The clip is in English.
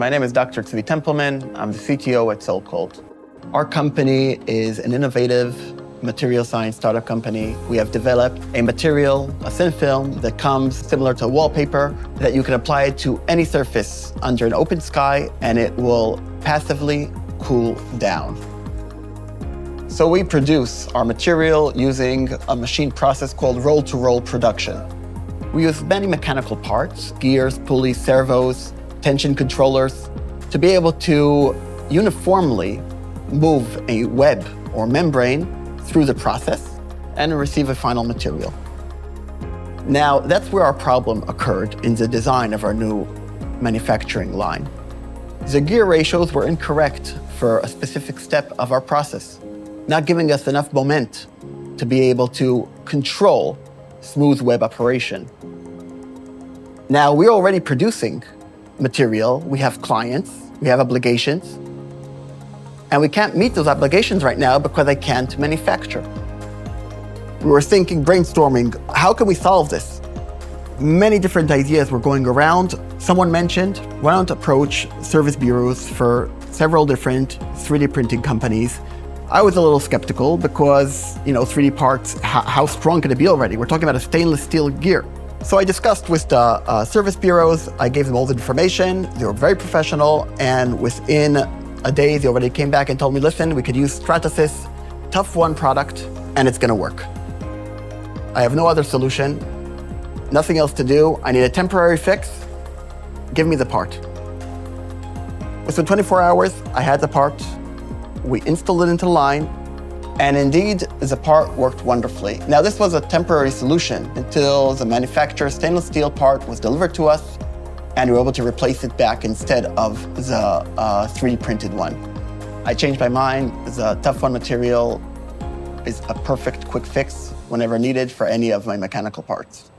My name is Dr. Tzvi Tempelman. I'm the CTO at SolCold. Our company is an innovative material science startup company. We have developed a material, a thin film that comes similar to wallpaper that you can apply it to any surface under an open sky and it will passively cool down. So we produce our material using a machine process called roll-to-roll production. We use many mechanical parts, gears, pulleys, servos, tension controllers, to be able to uniformly move a web or membrane through the process and receive a final material. Now, that's where our problem occurred in the design of our new manufacturing line. The gear ratios were incorrect for a specific step of our process, not giving us enough moment to be able to control smooth web operation. Now, we're already producing material. We have clients, we have obligations, and we can't meet those obligations right now because I can't manufacture. We were thinking, brainstorming, how can we solve this? Many different ideas were going around. Someone mentioned, why don't approach service bureaus for several different 3D printing companies. I was a little skeptical because, 3D parts, how strong can it be already? We're talking about a stainless steel gear. So I discussed with the service bureaus. I gave them all the information. They were very professional, and within a day, they already came back and told me, listen, we could use Stratasys, ToughONE product, and it's gonna work. I have no other solution, nothing else to do. I need a temporary fix. Give me the part. Within 24 hours, I had the part. We installed it into the line, and indeed, the part worked wonderfully. Now, this was a temporary solution until the manufacturer's stainless steel part was delivered to us, and we were able to replace it back instead of the 3D printed one. I changed my mind. The ToughONE material is a perfect quick fix whenever needed for any of my mechanical parts.